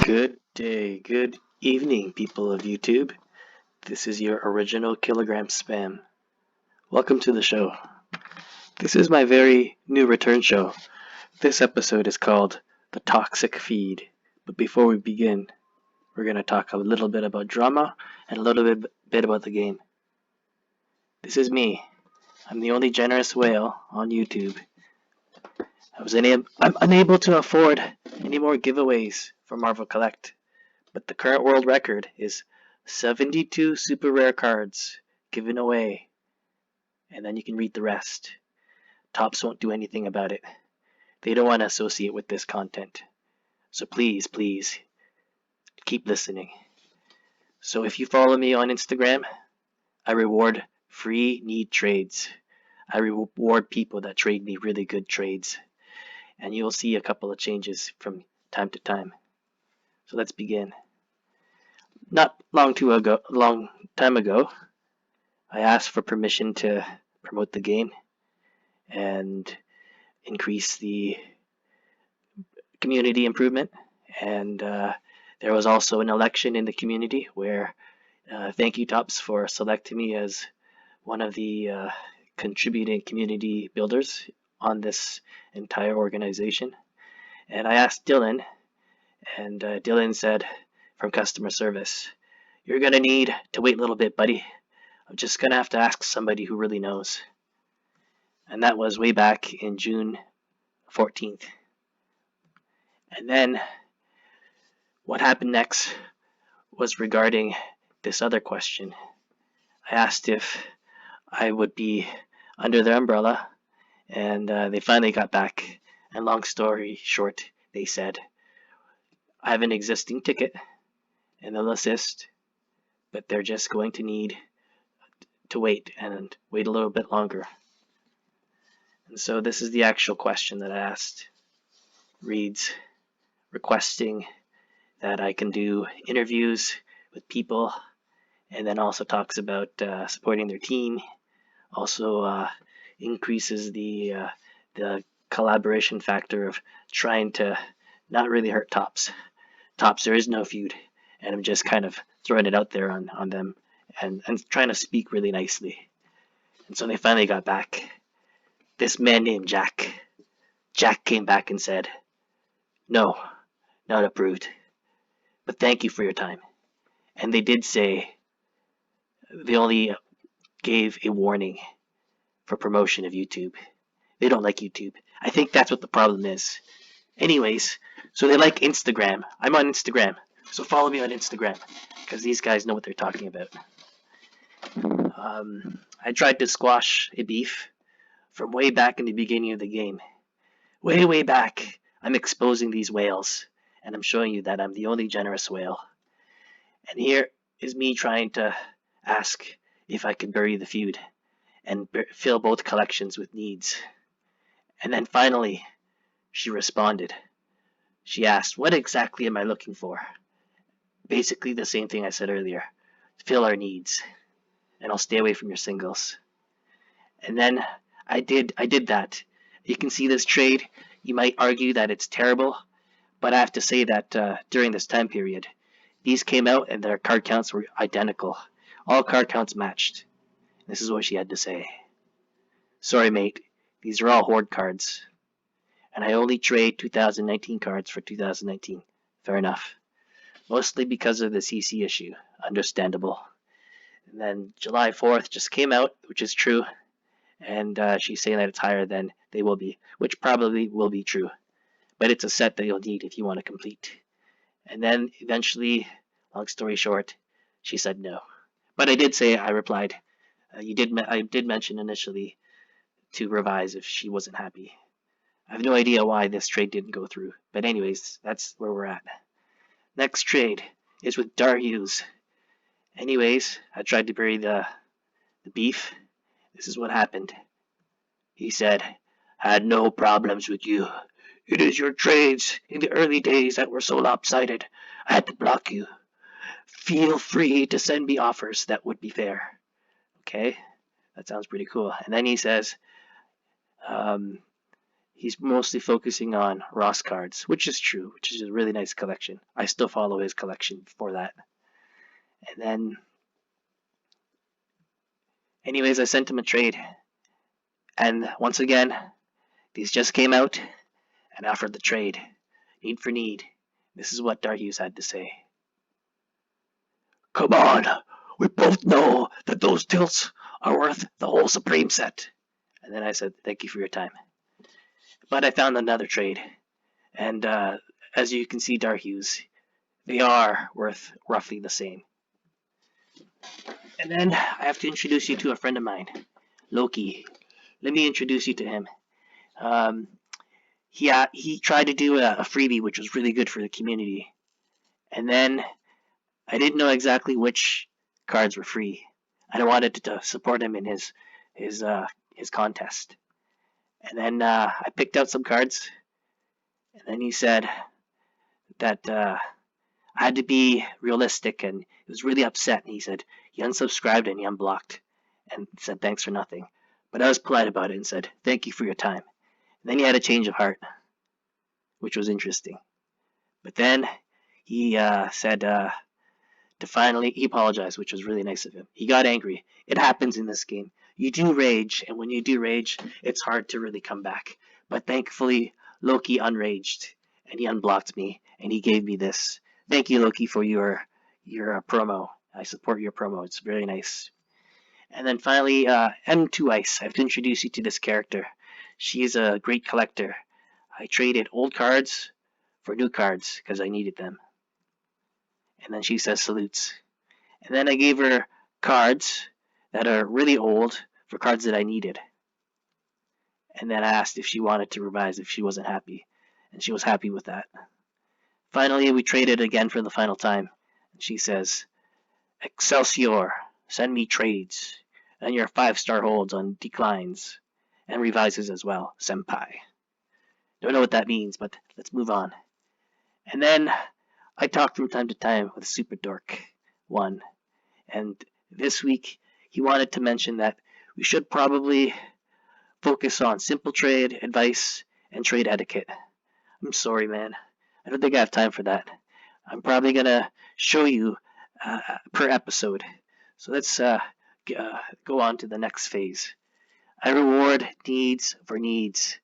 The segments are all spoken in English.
Good day, good evening, people of YouTube. This is your original Kilogramspam. Welcome to the show. This is my very new return show. This episode is called The Toxic Feed. But before we begin, we're going to talk a little bit about drama and a little bit about the game. This is me. I'm the only generous whale on YouTube. I'm unable to afford any more giveaways for Marvel Collect. But the current world record is 72 super rare cards given away. And then you can read the rest. Topps won't do anything about it. They don't want to associate with this content. So please, keep listening. So if you follow me on Instagram, I reward free need trades. I reward people that trade me really good trades. And you'll see a couple of changes from time to time. So let's begin. Not long time ago, I asked for permission to promote the game and increase the community improvement. And there was also an election in the community where thank you Topps for selecting me as one of the contributing community builders on this entire organization. And I asked Dylan, and Dylan said from customer service, "You're gonna need to wait a little bit, buddy. I'm just gonna have to ask somebody who really knows." And that was way back in June 14th. And then what happened next was regarding this other question. I asked if I would be under their umbrella, and they finally got back. And long story short, they said, "I have an existing ticket, and they'll assist, but they're just going to need to wait a little bit longer." And so this is the actual question that I asked. Reads, requesting that I can do interviews with people, and then also talks about supporting their team. Also increases the collaboration factor of trying to not really hurt Topps. Topps, there is no feud, and I'm just kind of throwing it out there on them and trying to speak really nicely. And so they finally got back. This man named Jack came back and said, "No, not approved, but thank you for your time." And they did say they only gave a warning for promotion of YouTube. They don't like YouTube. I think that's what the problem is. Anyways, so they like Instagram. I'm on Instagram, so follow me on Instagram, because these guys know what they're talking about. I tried to squash a beef from way back in the beginning of the game. Way back, I'm exposing these whales, and I'm showing you that I'm the only generous whale. And here is me trying to ask if I could bury the feud and fill both collections with needs. And then finally, she responded. She asked, "What exactly am I looking for?" Basically the same thing I said earlier. Fill our needs, and I'll stay away from your singles. And then I did that. You can see this trade. You might argue that it's terrible, but I have to say that during this time period, these came out and their card counts were identical. All card counts matched. This is what she had to say. "Sorry, mate. These are all horde cards, and I only trade 2019 cards for 2019. Fair enough. Mostly because of the CC issue. Understandable." And then July 4th just came out, which is true. And she's saying that it's higher than they will be, which probably will be true. But it's a set that you'll need if you want to complete. And then eventually, long story short, she said no. But I did say, I replied, I did mention initially to revise if she wasn't happy. I have no idea why this trade didn't go through. But anyways, that's where we're at. Next trade is with DARHEWS. Anyways, I tried to bury the beef. This is what happened. He said, "Had no problems with you. It is your trades in the early days that were so lopsided. I had to block you. Feel free to send me offers that would be fair." Okay, that sounds pretty cool. And then he says, he's mostly focusing on Ross cards, which is true, which is a really nice collection. I still follow his collection for that. And then, anyways, I sent him a trade. And once again, these just came out and offered the trade. Need for need. This is what DARHEWS had to say. Come on, we both know that those tilts are worth the whole Supreme set. And then I said, thank you for your time. But I found another trade. And as you can see, DARHEWS, they are worth roughly the same. And then I have to introduce you to a friend of mine, Loki. Let me introduce you to him. He tried to do a freebie, which was really good for the community. And then I didn't know exactly which cards were free. I wanted to support him in his contest. And then I picked out some cards. And then he said that I had to be realistic, and he was really upset. And he said he unsubscribed and he unblocked and said thanks for nothing. But I was polite about it and said thank you for your time. And then he had a change of heart, which was interesting. But then he said he apologized, which was really nice of him. He got angry. It happens in this game. You do rage, and when you do rage, it's hard to really come back. But thankfully, Loki unraged, and he unblocked me, and he gave me this. Thank you, Loki, for your promo. I support your promo. It's very nice. And then finally, M2 Ice. I have to introduce you to this character. She is a great collector. I traded old cards for new cards because I needed them. And then she says salutes. And then I gave her cards that are really old for cards that I needed. And then I asked if she wanted to revise if she wasn't happy. And she was happy with that. Finally, we traded again for the final time. And she says, Excelsior, send me trades. And your 5-star holds on declines. And revises as well, senpai. Don't know what that means, but let's move on. And then I talk from time to time with Super Dork 1. And this week, he wanted to mention that we should probably focus on simple trade, advice, and trade etiquette. I'm sorry, man. I don't think I have time for that. I'm probably going to show you per episode. So let's go on to the next phase. I reward needs for needs.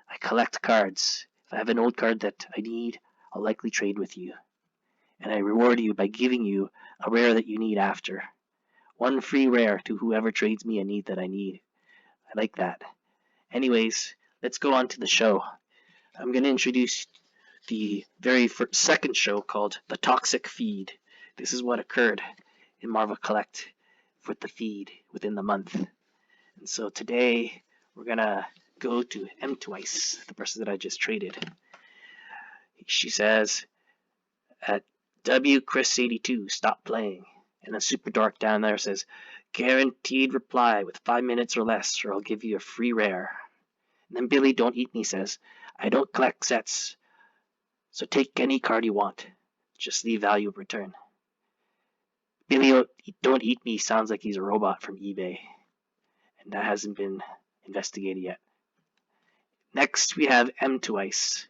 I collect cards. If I have an old card that I need, I'll likely trade with you. And I reward you by giving you a rare that you need after. 1 free rare to whoever trades me a need that I need. I like that. Anyways, let's go on to the show. I'm going to introduce the very second show called The Toxic Feed. This is what occurred in Marvel Collect with the feed within the month. And so today we're going to go to M2 Ice, the person that I just traded. She says, at W Chris 82, stop playing. And then Super Dark down there says, guaranteed reply with 5 minutes or less, or I'll give you a free rare. And then Billy Don't Eat Me says, I don't collect sets, so take any card you want. Just leave value in return. Billy Don't Eat Me sounds like he's a robot from eBay, and that hasn't been investigated yet. Next, we have M2 Ice.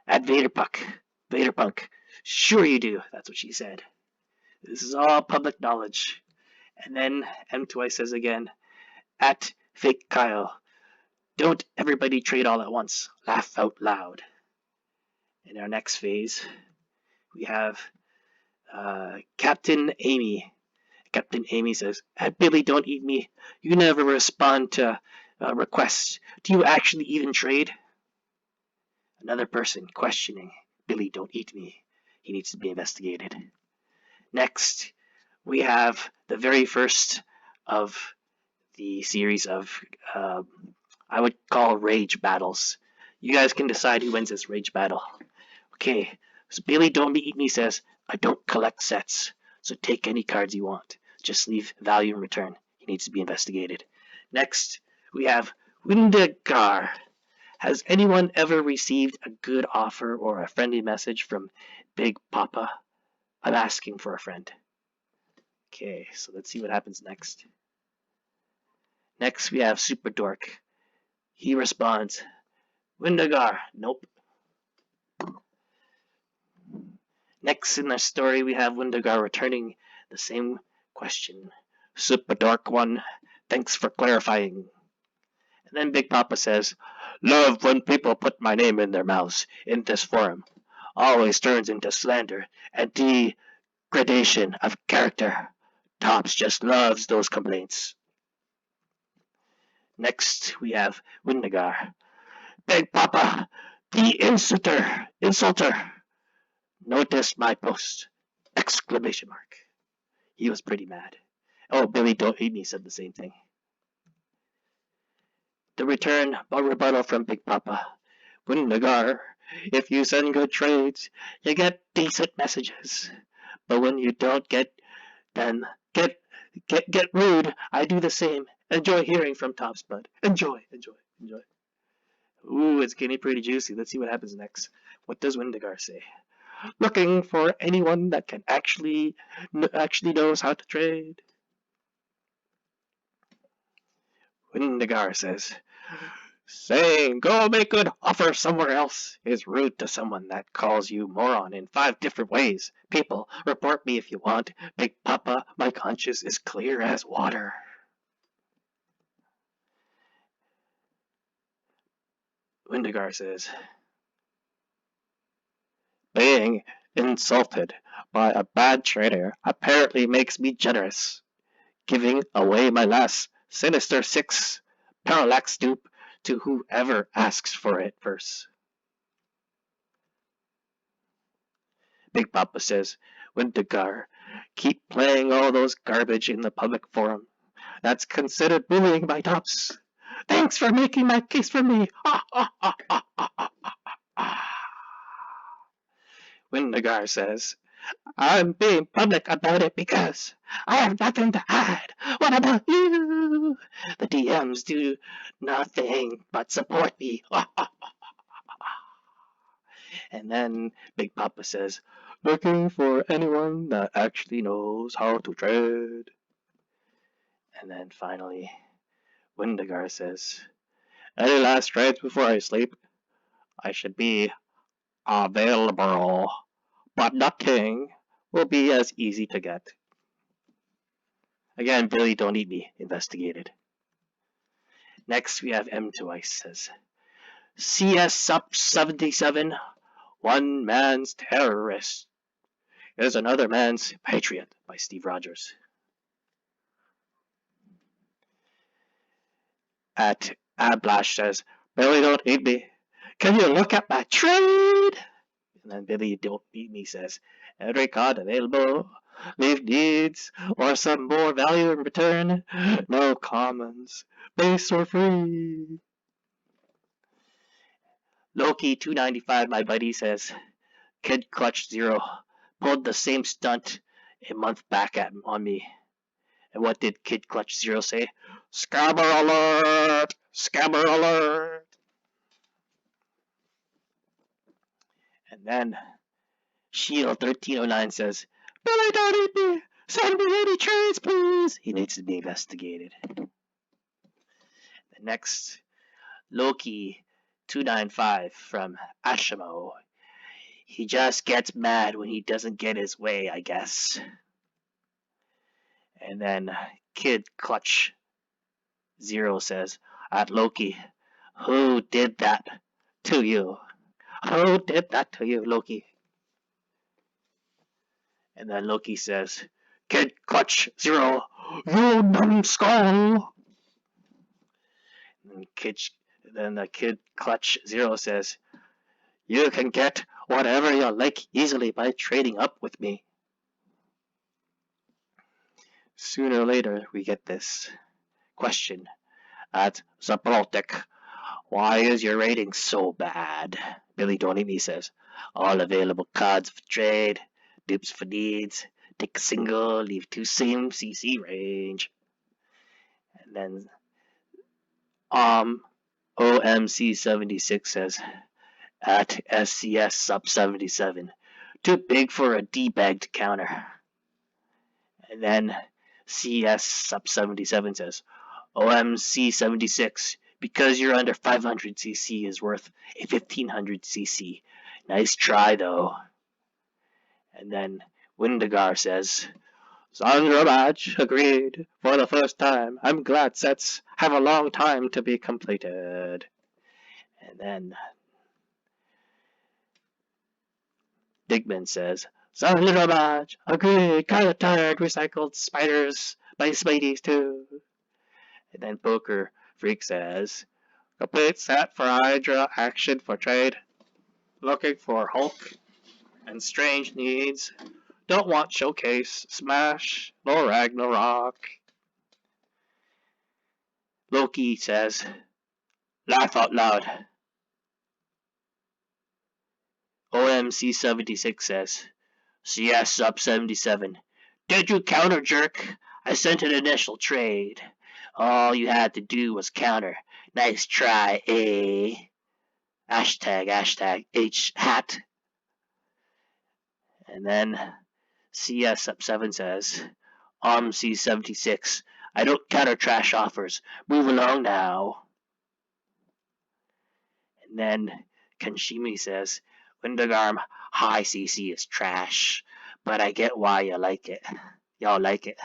At Vaderpunk. Sure you do. That's what she said. This is all public knowledge. And then M2 Ice says again, at Fake Kyle. Don't everybody trade all at once. Laugh out loud. In our next phase, we have Captain Amy. Captain Amy says, at Billy Don't Eat Me, you never respond to requests. Do you actually even trade? Another person questioning, Billy Don't Eat Me. He needs to be investigated. Next, we have the very first of the series of, I would call rage battles. You guys can decide who wins this rage battle. Okay, so Billy Don't Eat Me says, I don't collect sets, so take any cards you want. Just leave value in return. He needs to be investigated. Next, we have Windegar. Has anyone ever received a good offer or a friendly message from Big Papa? I'm asking for a friend. Okay, so let's see what happens next. Next, we have Super Dork. He responds, Windegar, nope. Next in our story, we have Windegar returning the same question. Super Dark One, thanks for clarifying. And then Big Papa says, love when people put my name in their mouths in this forum. Always turns into slander and degradation of character. Tops just loves those complaints. Next, we have Windegar. Big Papa, the insulter. Notice my post! Exclamation mark. He was pretty mad. Oh, Billy Don't Eat Me said the same thing. The return or rebuttal from Big Papa. Windegar, if you send good trades, you get decent messages. But when you don't get rude, I do the same. Enjoy hearing from Tops Bud. Enjoy. Ooh, it's getting pretty juicy. Let's see what happens next. What does Windegar say? Looking for anyone that can actually knows how to trade. Windegar says, saying go make good offer somewhere else is rude to someone that calls you moron in 5 different ways. People, report me if you want. Big Papa, my conscience is clear as water. Windegar says, being insulted by a bad trader apparently makes me generous. Giving away my last Sinister 6 parallax dupe to whoever asks for it first. Big Papa says, Windegar, keep playing all those garbage in the public forum. That's considered bullying by Tops. Thanks for making my case for me. Windegar says, I'm being public about it because I have nothing to hide. What about you? The DMs do nothing but support me. And then Big Papa says, looking for anyone that actually knows how to trade. And then finally, Windegar says, any last trades before I sleep? I should be available, but nothing will be as easy to get. Again, Billy Don't Eat Me investigated. Next, we have M2 Ice says, CS Sup 77, one man's terrorist is another man's patriot by Steve Rogers. At Ablash says, Billy Don't Eat Me, can you look at my trade? And then Billy Don't Eat Me says, every card available, leave needs, or some more value in return, no commons, base or free. Loki 295, my buddy, says, Kid Clutch 0 pulled the same stunt a month back on me. And what did Kid Clutch 0 say? Scammer alert! Scammer alert! And then Shield 1309 says, Billy Don't Eat Me! Send me any trades, please! He needs to be investigated. The next, Loki 295 from Ashimo. He just gets mad when he doesn't get his way, I guess. And then Kid Clutch 0 says, at Loki, who did that to you? Who did that to you, Loki? And then Loki says, Kid Clutch 0, you numbskull! And then the Kid Clutch 0 says, you can get whatever you like easily by trading up with me. Sooner or later, we get this question at Zabaltic. Why is your rating so bad? Billy Don't Eat Me says, all available cards for trade, dupes for needs, take a single, leave 2 same CC range. And then OMC76 says, at SCS Sub 77, too big for a debagged counter. And then CS Sub 77 says, OMC 76, Because you're under 500cc is worth a 1500cc. Nice try, though. And then Windegar says, Sandra Match agreed for the first time. I'm glad sets have a long time to be completed. And then Digman says, Sandra Match agreed. Kinda tired. Recycled spiders by Spideys too. And then Poker Freak says, complete set for Hydra action for trade. Looking for Hulk and Strange needs. Don't want showcase. Smash. No Ragnarok. Loki says, laugh out loud. OMC 76 says, CS sub 77. Did you counter, jerk? I sent an initial trade. All you had to do was counter. Nice try, eh? Hashtag H hat. And then CS sub 7 says, OMC 76. I don't counter trash offers. Move along now. And then Kanshimi says, Windegarm, high CC is trash, but I get why you like it. Y'all like it.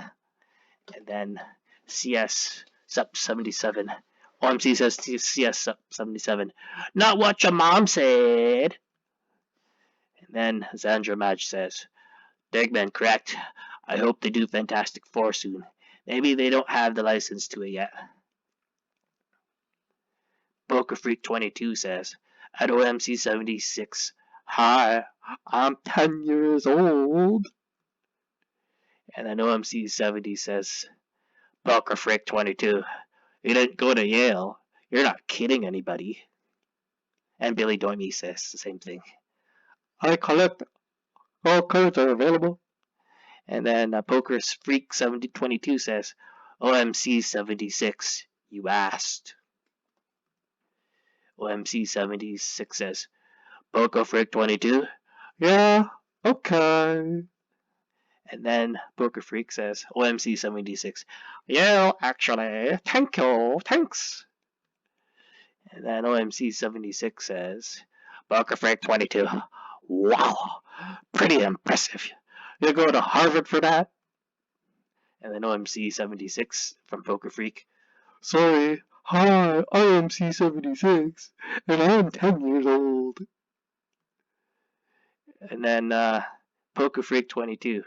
And then CS sub 77. OMC says CS sub 77. Not what your mom said. And then Zandra Madge says, Digman, correct. I hope they do Fantastic Four soon. Maybe they don't have the license to it yet. Poker Freak 22 says, at OMC 76, hi, I'm 10 years old. And then OMC 70 says, Poker Freak 22, you didn't go to Yale. You're not kidding anybody. And Billy Doimy says the same thing. I collect. All cards are available. And then Poker Freak 22 says, OMC 76, you asked. OMC 76 says, Poker Freak 22, yeah, okay. And then Poker Freak says, OMC 76, yeah, actually, thank you, thanks. And then OMC 76 says, Poker Freak 22, wow, pretty impressive. You go to Harvard for that? And then OMC 76 from Poker Freak, sorry, hi, I am C76, and I'm 10 years old. And then Poker Freak 22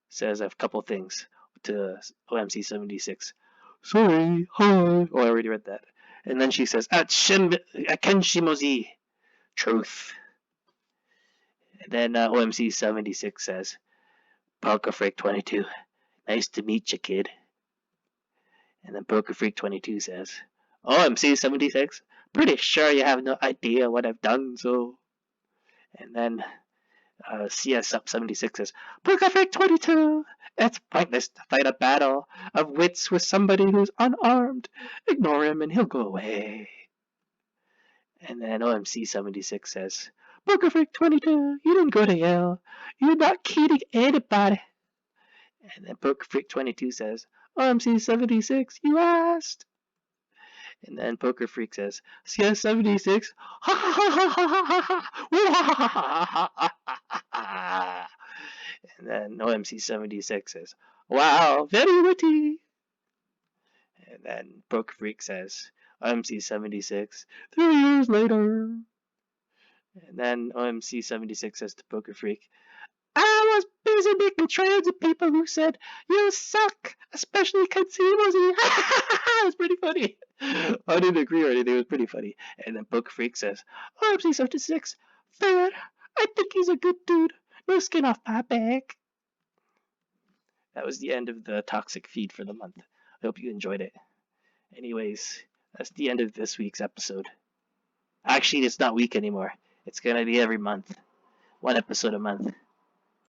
says a couple things to OMC 76. Sorry, hi. Oh, I already read that. And then she says, at Kenshimozi, truth. And then OMC 76 says, Poker Freak 22, nice to meet you, kid. And then Poker Freak 22 says, OMC 76, pretty sure you have no idea what I've done, so. And then CS up 76 says, Poker Freak 22, it's pointless to fight a battle of wits with somebody who's unarmed. Ignore him and he'll go away. And then OMC 76 says, Poker Freak 22, you didn't go to Yale. You're not kidding anybody. And then Poker Freak 22 says, OMC 76, you asked. And then Poker Freak says, CS 76, ha ha ha ha ha ha. And then OMC 76 says, wow, very witty. And then Poker Freak says, OMC 76, 3 years later. And then OMC 76 says to Poker Freak, I was busy making trades with people who said, you suck, especially Katsimozi. It was pretty funny. I didn't agree or anything, it was pretty funny. And then Poker Freak says, OMC 76, fair, I think he's a good dude. No skin off my back. That was the end of the toxic feed for the month. I hope you enjoyed it. Anyways, that's the end of this week's episode. Actually, it's not week anymore. It's going to be every month. 1 episode a month.